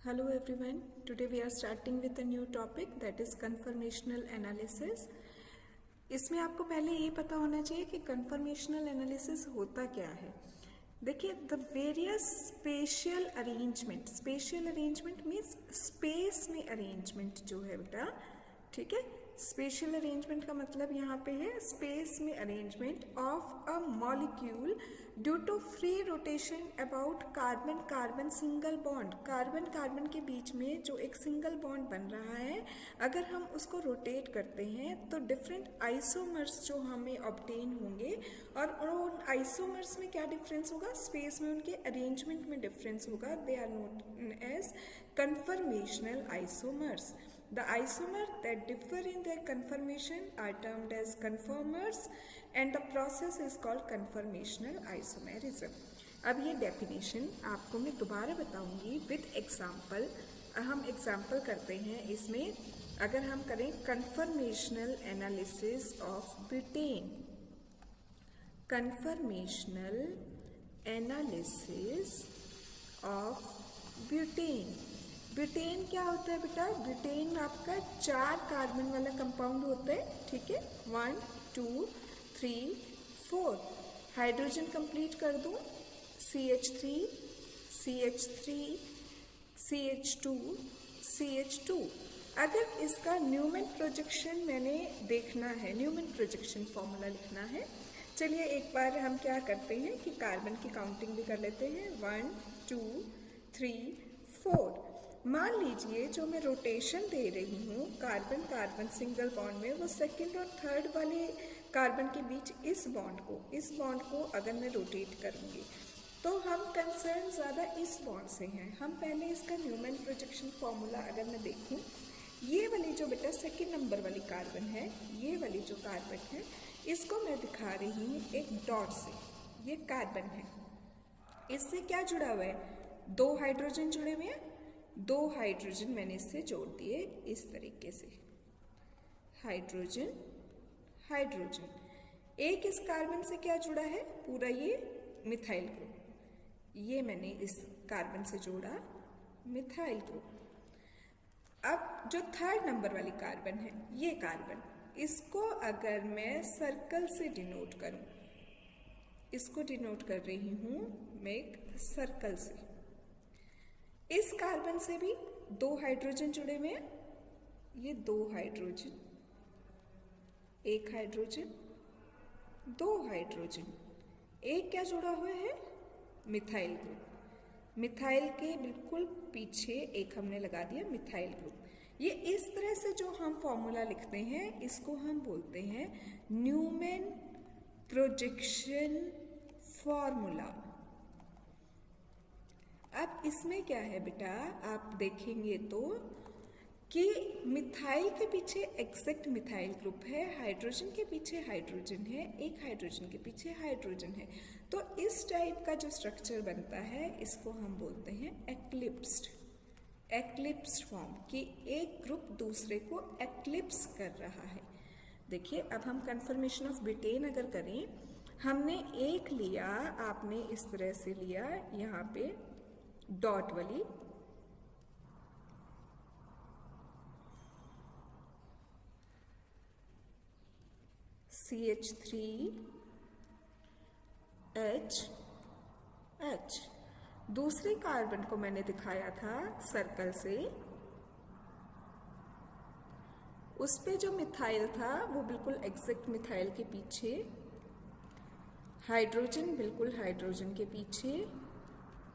Hello everyone, today we are starting with a new topic that is conformational analysis. इसमें आपको पहले ये पता होना चाहिए कि conformational analysis होता क्या है। देखिए the various spatial arrangement means space में arrangement जो है बेटा, ठीक है। स्पेशल अरेंजमेंट का मतलब यहाँ पे है स्पेस में arrangement of a molecule due to free rotation about carbon carbon single bond. Carbon carbon के बीच में जो एक सिंगल बॉन्ड बन रहा है, अगर हम उसको रोटेट करते हैं तो डिफरेंट आइसोमर्स जो हमें ऑब्टेन होंगे, और उन आइसोमर्स में क्या डिफरेंस होगा, स्पेस में उनके अरेंजमेंट में डिफरेंस होगा। They are known as conformational isomers. The isomers that differ in their conformation are termed as conformers and the process is called conformational isomerism. अब ये डेफिनेशन आपको मैं दोबारा बताऊंगी विद एग्जाम्पल। हम एग्जाम्पल करते हैं इसमें। अगर हम करें conformational analysis of butane, conformational analysis of butane. Butane क्या होता है बेटा, ब्यूटेन आपका 4 कार्बन वाला कंपाउंड होता है, ठीक है। 1 2 3 4 हाइड्रोजन कंप्लीट कर दूं, CH3 CH3 CH2 CH2। अगर इसका न्यूमैन प्रोजेक्शन मैंने देखना है, न्यूमैन प्रोजेक्शन फॉर्मूला लिखना है। चलिए एक बार हम क्या करते हैं कि कार्बन की काउंटिंग भी कर लेते हैं। 1 2 3 4। मान लीजिए जो मैं रोटेशन दे रही हूँ कार्बन कार्बन सिंगल बॉन्ड में, वो सेकंड और थर्ड वाले कार्बन के बीच इस बॉन्ड को अगर मैं रोटेट करूँगी तो हम कंसर्न ज़्यादा इस बॉन्ड से हैं। हम पहले इसका न्यूमैन प्रोजेक्शन फॉर्मूला अगर मैं देखूँ, ये वाली जो बेटा सेकंड नंबर वाली कार्बन है, ये वाली जो कार्बन है, इसको मैं दिखा रही हूँ एक डॉट से। ये कार्बन है, इससे क्या जुड़ा हुआ है, 2 हाइड्रोजन जुड़े हुए हैं। 2 हाइड्रोजन मैंने इससे जोड़ दिए इस तरीके से, हाइड्रोजन हाइड्रोजन। एक इस कार्बन से क्या जुड़ा है, पूरा ये मिथाइल ग्रुप, ये मैंने इस कार्बन से जोड़ा मिथाइल ग्रुप। अब जो थर्ड नंबर वाली कार्बन है, ये कार्बन, इसको अगर मैं सर्कल से डिनोट करूं, इसको डिनोट कर रही हूं मैं एक सर्कल से। इस कार्बन से भी 2 हाइड्रोजन जुड़े हुए हैं, ये 2 हाइड्रोजन, 1 हाइड्रोजन 2 हाइड्रोजन। एक क्या जुड़ा हुआ है, मिथाइल ग्रुप। मिथाइल के बिल्कुल पीछे एक हमने लगा दिया मिथाइल ग्रुप। ये इस तरह से जो हम फॉर्मूला लिखते हैं, इसको हम बोलते हैं न्यूमैन प्रोजेक्शन फॉर्मूला। अब इसमें क्या है बेटा, आप देखेंगे तो कि मिथाइल के पीछे एग्जैक्ट मिथाइल ग्रुप है, हाइड्रोजन के पीछे हाइड्रोजन है, एक हाइड्रोजन के पीछे हाइड्रोजन है। तो इस टाइप का जो स्ट्रक्चर बनता है, इसको हम बोलते हैं एक्लिप्स्ड फॉर्म, कि एक ग्रुप दूसरे को एक्लिप्स कर रहा है। देखिए अब हम कंफर्मेशन ऑफ ब्यूटेन अगर करें, हमने एक लिया, आपने इस तरह से लिया, यहाँ पे डॉट वाली, CH3H। दूसरे कार्बन को मैंने दिखाया था सर्कल से, उस पे जो मिथाइल था वो बिल्कुल एग्जैक्ट मिथाइल के पीछे, हाइड्रोजन बिल्कुल हाइड्रोजन के पीछे,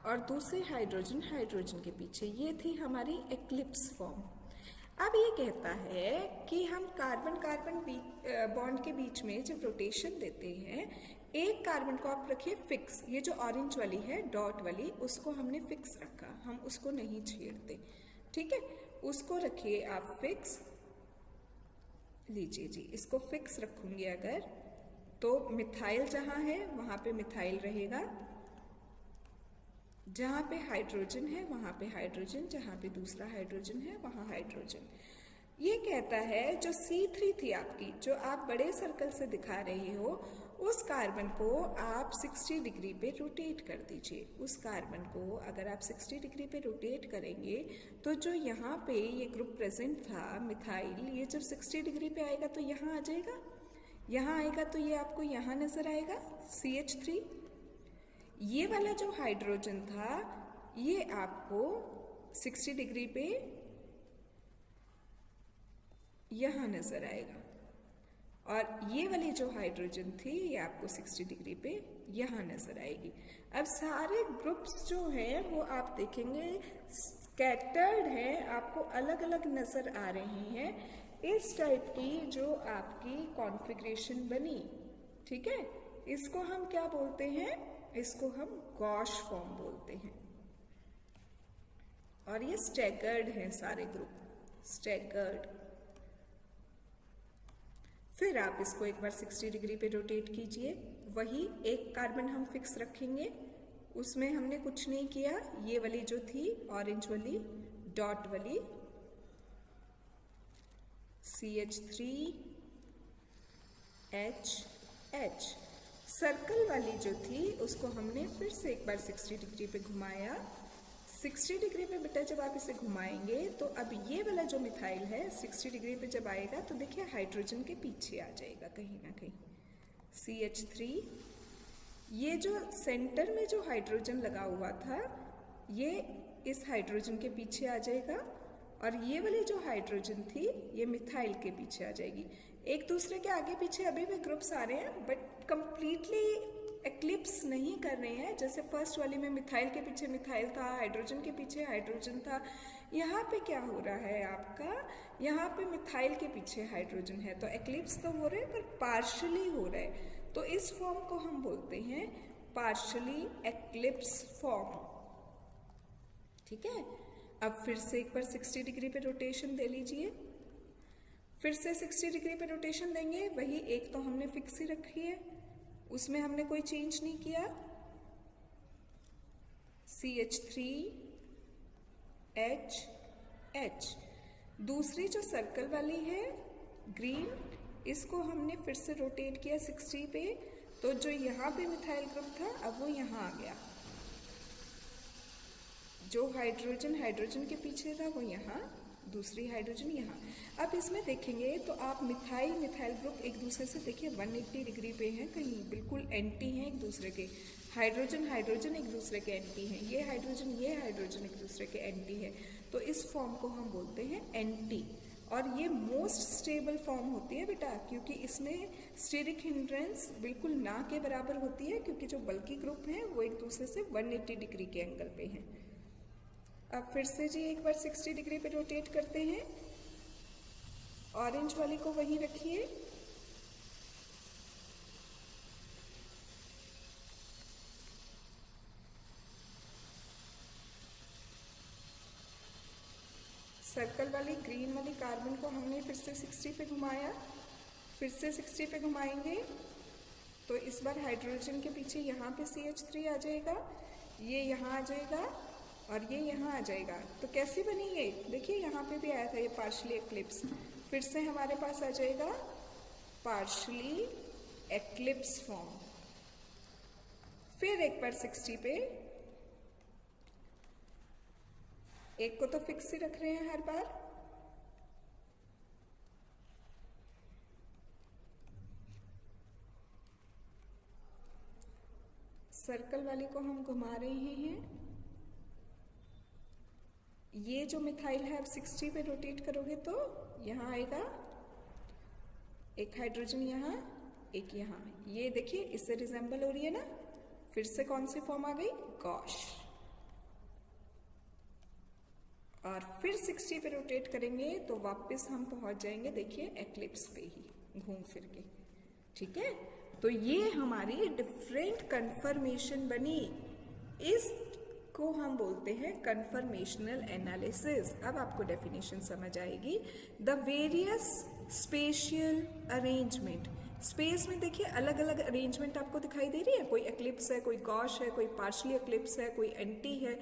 और दूसरे हाइड्रोजन हाइड्रोजन के पीछे। ये थी हमारी एक्लिप्स फॉर्म। अब ये कहता है कि हम कार्बन कार्बन बॉन्ड के बीच में जब रोटेशन देते हैं, एक कार्बन को आप रखिए फिक्स, ये जो ऑरेंज वाली है डॉट वाली, उसको हमने फिक्स रखा, हम उसको नहीं छेड़ते, ठीक है। उसको रखिए आप फिक्स, लीजिए जी, इसको फिक्स रखूंगी अगर, तो मिथाइल जहाँ है वहाँ पे मिथाइल रहेगा, जहाँ पे हाइड्रोजन है वहाँ पे हाइड्रोजन, जहाँ पे दूसरा हाइड्रोजन है वहाँ हाइड्रोजन। ये कहता है जो C3 थी आपकी, जो आप बड़े सर्कल से दिखा रही हो, उस कार्बन को आप 60 डिग्री पे रोटेट कर दीजिए। उस कार्बन को अगर आप 60 डिग्री पे रोटेट करेंगे तो जो यहाँ पे ये ग्रुप प्रेजेंट था मिथाइल, ये जब 60 डिग्री पे आएगा तो यहाँ आ जाएगा, यहाँ आएगा तो ये आपको यहाँ नजर आएगा CH3। ये वाला जो हाइड्रोजन था ये आपको 60 डिग्री पे यहाँ नजर आएगा, और ये वाली जो हाइड्रोजन थी ये आपको 60 डिग्री पे यहाँ नजर आएगी। अब सारे ग्रुप्स जो हैं वो आप देखेंगे स्कैटर्ड हैं, आपको अलग अलग नजर आ रहे हैं। इस टाइप की जो आपकी कॉन्फ़िगरेशन बनी, ठीक है, इसको हम क्या बोलते हैं? इसको हम गॉश फॉर्म बोलते हैं। और ये स्टैगर्ड हैं सारे ग्रुप, स्टैगर्ड। फिर आप इसको एक बार 60 डिग्री पे रोटेट कीजिए। वही एक कार्बन हम फिक्स रखेंगे, उसमें हमने कुछ नहीं किया। ये वाली जो थी ऑरेंज वाली डॉट वाली CH3HH, सर्कल वाली जो थी उसको हमने फिर से एक बार 60 डिग्री पे घुमाया। 60 डिग्री पे बेटा जब आप इसे घुमाएंगे तो अब ये वाला जो मिथाइल है 60 डिग्री पे जब आएगा तो देखिए हाइड्रोजन के पीछे आ जाएगा कहीं ना कहीं CH3। ये जो सेंटर में जो हाइड्रोजन लगा हुआ था ये इस हाइड्रोजन के पीछे आ जाएगा, और ये वाली जो हाइड्रोजन थी ये मिथाइल के पीछे आ जाएगी। एक दूसरे के आगे पीछे अभी भी ग्रुप्स आ रहे हैं बट कंप्लीटली एक्लिप्स नहीं कर रहे हैं। जैसे फर्स्ट वाली में मिथाइल के पीछे मिथाइल था, हाइड्रोजन के पीछे हाइड्रोजन था, यहाँ पे क्या हो रहा है आपका, यहाँ पे मिथाइल के पीछे हाइड्रोजन है। तो एक्लिप्स तो हो रहे हैं पर पार्शली हो रहा है, तो इस फॉर्म को हम बोलते हैं पार्शली एक्लिप्स फॉर्म। ठीक है, अब फिर से एक बार 60 डिग्री पे रोटेशन दे लीजिए। फिर से 60 डिग्री पे रोटेशन देंगे, वही एक तो हमने फिक्स ही रखी है, उसमें हमने कोई चेंज नहीं किया। CH3HH। दूसरी जो सर्कल वाली है ग्रीन, इसको हमने फिर से रोटेट किया 60 पे, तो जो यहाँ पे मिथाइल ग्रुप था अब वो यहाँ आ गया। जो हाइड्रोजन के पीछे था वो यहाँ, दूसरी हाइड्रोजन यहाँ। अब इसमें देखेंगे तो आप मिथाइल ग्रुप एक दूसरे से देखिए 180 डिग्री पे हैं, कहीं बिल्कुल एंटी हैं एक दूसरे के। हाइड्रोजन एक दूसरे के एंटी हैं, ये हाइड्रोजन एक दूसरे के एंटी है। तो इस फॉर्म को हम बोलते हैं एंटी, और ये मोस्ट स्टेबल फॉर्म होती है बेटा, क्योंकि इसमें स्टेरिक हिंड्रेंस बिल्कुल ना के बराबर होती है, क्योंकि जो बल्की ग्रुप हैं वो एक दूसरे से 180 डिग्री के एंगल पे हैं। अब फिर से जी एक बार 60 डिग्री पे रोटेट करते हैं। ऑरेंज वाली को वहीं रखिए, सर्कल वाली ग्रीन वाली कार्बन को हमने फिर से 60 पे घुमाया। फिर से 60 पे घुमाएंगे तो इस बार हाइड्रोजन के पीछे यहाँ पे CH3 आ जाएगा, ये यहाँ आ जाएगा और ये यहाँ आ जाएगा। तो कैसी बनी ये, देखिए यहाँ पे भी आया था ये पार्शली एक्लिप्स, फिर से हमारे पास आ जाएगा पार्शली एक्लिप्स फॉर्म। फिर एक बार 60 पे, एक को तो फिक्स ही रख रहे हैं हर बार। सर्कल वाली को हम घुमा रहे हैं। ये जो मिथाइल है अब 60 पे रोटेट करोगे तो यहाँ आएगा, एक हाइड्रोजन यहाँ, एक यहाँ, ये देखिए इससे रिजेंबल हो रही है ना। फिर से कौन सी फॉर्म आ गई, गॉश। और फिर 60 पे रोटेट करेंगे तो वापस हम पहुंच जाएंगे देखिए एक्लिप्स पे ही घूम फिर के। ठीक है, तो ये हमारी डिफरेंट कन्फर्मेशन बनी, इस को हम बोलते हैं कन्फर्मेशनल एनालिसिस। अब आपको डेफिनेशन समझ आएगी। The various spatial arrangement, space में देखिए अलग अलग अरेंजमेंट आपको दिखाई दे रही है, कोई एक्लिप्स है, कोई गॉश है, कोई पार्शली एक्लिप्स है, कोई एंटी है।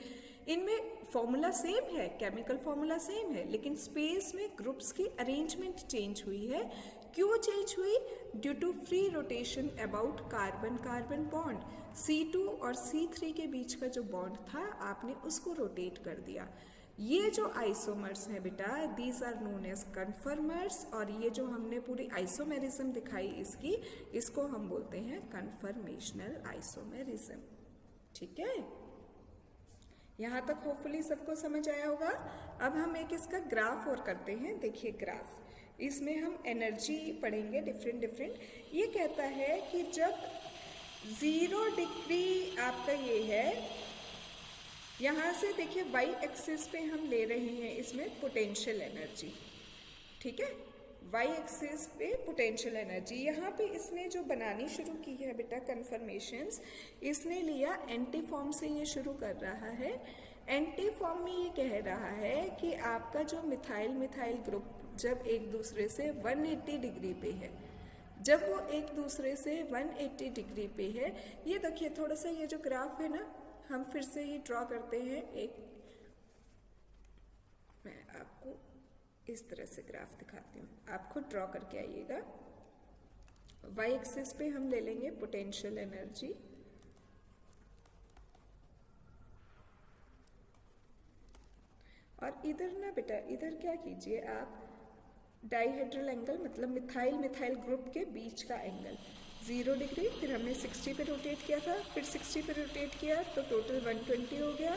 इनमें फॉर्मूला सेम है, केमिकल फॉर्मूला सेम है, लेकिन स्पेस में ग्रुप्स की अरेंजमेंट चेंज हुई है, क्यों चेंज हुई? Due to free rotation about carbon carbon bond. C2 और C3 के बीच का जो बॉन्ड था आपने उसको रोटेट कर दिया। ये जो आइसोमर्स हैं बेटा, these are known as conformers, और ये जो हमने पूरी आइसोमेरिज्म दिखाई इसकी, इसको हम बोलते हैं कन्फर्मेशनल आइसोमेरिज्म। ठीक है, यहाँ तक होपफुली सबको समझ आया होगा। अब हम एक इसका ग्राफ और करते हैं। देखिए ग्राफ, इसमें हम एनर्जी पढ़ेंगे डिफरेंट। ये कहता है कि जब 0 डिग्री आपका ये है, यहाँ से देखिए वाई एक्सिस पे हम ले रहे हैं इसमें पोटेंशियल एनर्जी। ठीक है, वाई एक्सिस पे पोटेंशियल एनर्जी। यहाँ पे इसने जो बनानी शुरू की है बेटा कन्फर्मेशंस, इसने लिया एंटी फॉर्म से ये शुरू कर रहा है। एंटी फॉर्म में ये कह रहा है कि आपका जो मिथाइल मिथाइल ग्रुप जब एक दूसरे से 180 डिग्री पे है, जब वो एक दूसरे से 180 डिग्री पे है, ये देखिए थोड़ा सा ये जो ग्राफ है ना, हम फिर से ही ड्रॉ करते हैं। एक मैं आपको इस तरह से ग्राफ दिखाती हूँ, आप खुद ड्रॉ करके आइएगा। वाई एक्सिस पे हम ले लेंगे पोटेंशियल एनर्जी, और इधर ना बेटा, इधर क्या कीजिए आप, डाइहेड्रल एंगल मतलब मिथाइल मिथाइल ग्रुप के बीच का एंगल 0 डिग्री, फिर हमने 60 पे रोटेट किया था, फिर 60 पे रोटेट किया तो टोटल 120 हो गया,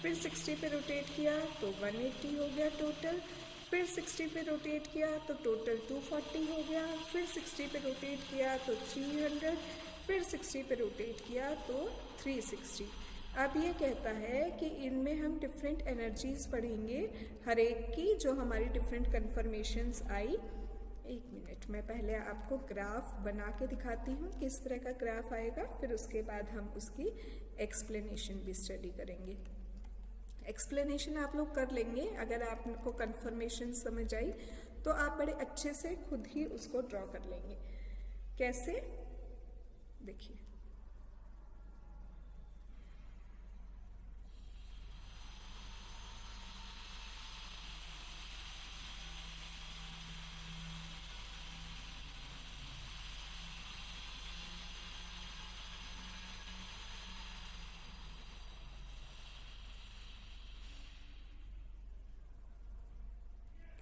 फिर 60 पे रोटेट किया तो 180 हो गया टोटल, फिर 60 पे रोटेट किया तो टोटल 240 हो गया, फिर 60 पे रोटेट किया तो 300, फिर 60 पे रोटेट किया तो 360। अब ये कहता है कि इनमें हम डिफरेंट एनर्जीज पढ़ेंगे हर एक की, जो हमारी डिफरेंट कन्फर्मेशंस आई। एक मिनट, मैं पहले आपको ग्राफ बना के दिखाती हूँ किस तरह का ग्राफ आएगा, फिर उसके बाद हम उसकी एक्सप्लेनेशन भी स्टडी करेंगे। एक्सप्लेनेशन आप लोग कर लेंगे, अगर आपको कन्फर्मेशन समझ आई तो आप बड़े अच्छे से खुद ही उसको ड्रॉ कर लेंगे। कैसे, देखिए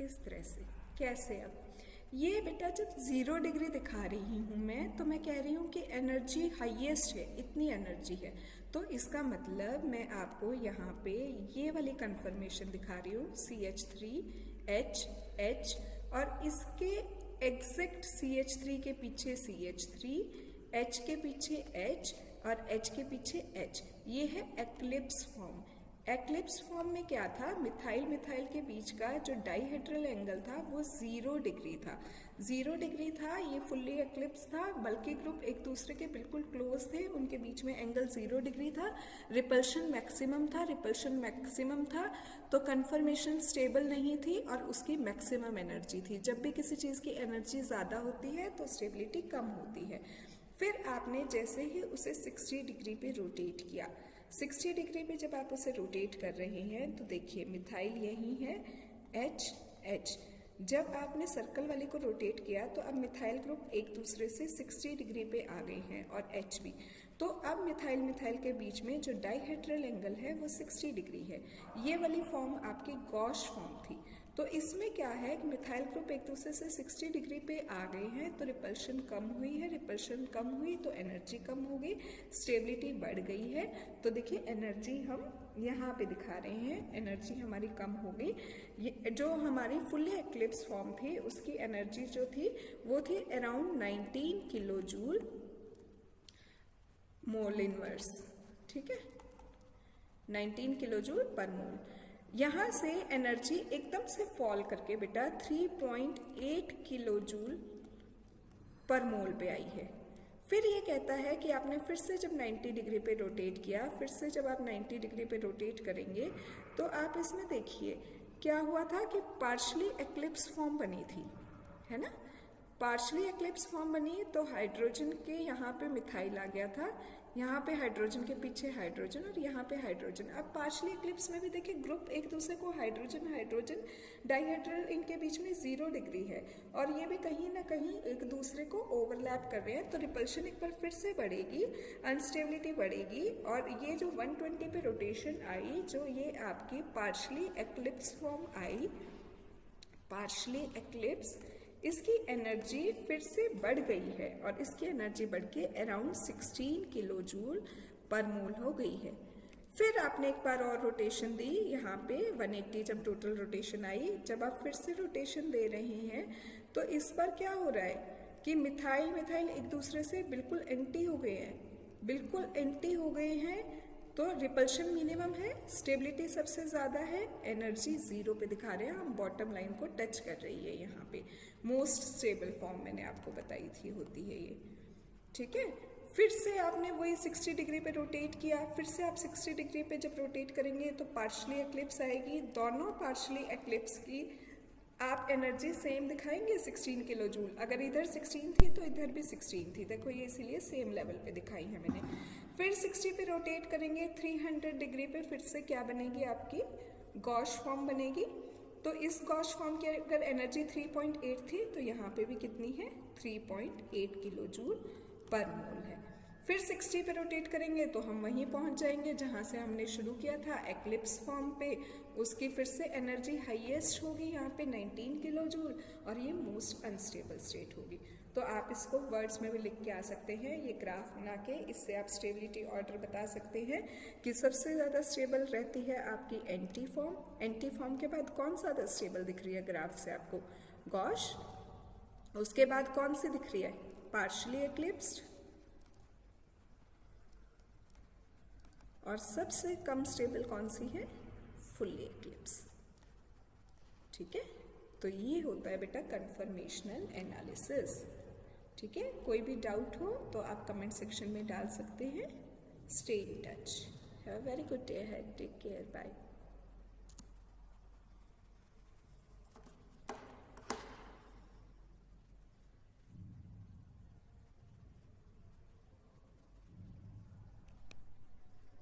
इस तरह से। कैसे, अब ये बेटा जब 0 डिग्री दिखा रही हूँ मैं, तो मैं कह रही हूँ कि एनर्जी हाईएस्ट है, इतनी एनर्जी है, तो इसका मतलब मैं आपको यहाँ पे ये वाली कन्फर्मेशन दिखा रही हूँ CH3H, और इसके एग्जैक्ट CH3 के पीछे CH3, H के पीछे H और H के पीछे H, ये है एक्लिप्स फॉर्म। एक्लिप्स फॉर्म में क्या था, मिथाइल मिथाइल के बीच का जो डाइहेड्रल एंगल था वो 0 डिग्री था। 0 डिग्री था, ये फुल्ली एक्लिप्स था, बल्कि ग्रुप एक दूसरे के बिल्कुल क्लोज थे, उनके बीच में एंगल 0 डिग्री था, रिपल्शन मैक्सिमम था, तो कन्फर्मेशन स्टेबल नहीं थी और उसकी मैक्सिमम एनर्जी थी। जब भी किसी चीज़ की एनर्जी ज़्यादा होती है तो स्टेबिलिटी कम होती है। फिर आपने जैसे ही उसे 60 डिग्री पे रोटेट किया, 60 डिग्री पे जब आप उसे रोटेट कर रहे हैं तो देखिए मिथाइल यही है H। जब आपने सर्कल वाले को रोटेट किया तो अब मिथाइल ग्रुप एक दूसरे से 60 डिग्री पे आ गए हैं और H भी, तो अब मिथाइल मिथाइल के बीच में जो डाइहेड्रल एंगल है वो 60 डिग्री है। ये वाली फॉर्म आपकी गॉश फॉर्म थी। तो इसमें क्या है कि मिथाइल ग्रुप एक दूसरे से 60 डिग्री पे आ गए हैं, तो रिपल्शन कम हुई है, रिपल्शन कम हुई तो एनर्जी कम हो गई, स्टेबिलिटी बढ़ गई है। तो देखिए एनर्जी हम यहाँ पे दिखा रहे हैं, एनर्जी हमारी कम हो गई। ये जो हमारी फुल्ली एक्लिप्स फॉर्म थी उसकी एनर्जी जो थी वो थी around 19 kilo joule mole inverse. ठीक है, 19 किलो जूल पर मोल। यहाँ से एनर्जी एकदम से फॉल करके बेटा 3.8 किलो जूल पर मोल पे आई है। फिर ये कहता है कि आपने फिर से जब 90 डिग्री पे रोटेट किया, फिर से जब आप 90 डिग्री पे रोटेट करेंगे तो आप इसमें देखिए क्या हुआ था कि पार्शली एक्लिप्स फॉर्म बनी थी, है ना। पार्शली एक्लिप्स फॉर्म बनी तो हाइड्रोजन के यहाँ पे मिथाइल आ गया था, यहाँ पे हाइड्रोजन के पीछे हाइड्रोजन और यहाँ पे हाइड्रोजन। अब पार्शियली एक्लिप्स में भी देखिए ग्रुप एक दूसरे को हाइड्रोजन हाइड्रोजन डाइहेड्रल इनके बीच में 0 डिग्री है और ये भी कहीं ना कहीं एक दूसरे को ओवरलैप कर रहे हैं, तो रिपल्शन एक बार फिर से बढ़ेगी, अनस्टेबिलिटी बढ़ेगी और ये जो 120 पे रोटेशन आई, जो ये आपकी partially eclipse form I, partially eclipse, इसकी एनर्जी फिर से बढ़ गई है और इसकी एनर्जी बढ़ के अराउंड 16 किलो जूल पर मोल हो गई है। फिर आपने एक बार और रोटेशन दी, यहाँ पे 180 जब टोटल रोटेशन आई, जब आप फिर से रोटेशन दे रहे हैं तो इस पर क्या हो रहा है कि मिथाइल मिथाइल एक दूसरे से बिल्कुल एंटी हो गए हैं, बिल्कुल एंटी हो गए हैं, तो रिपल्शन मिनिमम है, स्टेबिलिटी सबसे ज़्यादा है, एनर्जी 0 पे दिखा रहे हैं, हम बॉटम लाइन को टच कर रही है यहाँ पे। मोस्ट स्टेबल फॉर्म मैंने आपको बताई थी होती है ये, ठीक है। फिर से आपने वही 60 डिग्री पे रोटेट किया, फिर से आप 60 डिग्री पे जब रोटेट करेंगे तो पार्शियली एक्लिप्स आएगी। दोनों पार्शियली एक्लिप्स की आप एनर्जी सेम दिखाएंगे 16 किलो जूल, अगर इधर 16 थी तो इधर भी 16 थी, देखो ये इसीलिए सेम लेवल पे दिखाई है मैंने। फिर 60 पे रोटेट करेंगे 300 डिग्री पे, फिर से क्या बनेगी आपकी गॉश फॉर्म बनेगी। तो इस गॉश फॉर्म की अगर एनर्जी 3.8 थी तो यहाँ पे भी कितनी है 3.8 किलो जूल पर मोल है। फिर 60 पे रोटेट करेंगे तो हम वहीं पहुंच जाएंगे जहां से हमने शुरू किया था एक्लिप्स फॉर्म पे, उसकी फिर से एनर्जी हाईएस्ट होगी यहाँ पे 19 किलो जूल और ये मोस्ट अनस्टेबल स्टेट होगी। तो आप इसको वर्ड्स में भी लिख के आ सकते हैं, ये ग्राफ बना के, इससे आप स्टेबिलिटी ऑर्डर बता सकते हैं कि सबसे ज़्यादा स्टेबल रहती है आपकी एंटी फॉर्म। एंटी फॉर्म के बाद कौन ज़्यादा स्टेबल दिख रही है ग्राफ से आपको, गॉश। उसके बाद कौन सी दिख रही है पार्शियली एक्लिप्स्ड, और सबसे कम स्टेबल कौन सी है फुल्ली एक्लिप्स, ठीक है। तो ये होता है बेटा कंफर्मेशनल एनालिसिस, ठीक है। कोई भी डाउट हो तो आप कमेंट सेक्शन में डाल सकते हैं। Stay in touch, have a very good day ahead, take care, bye.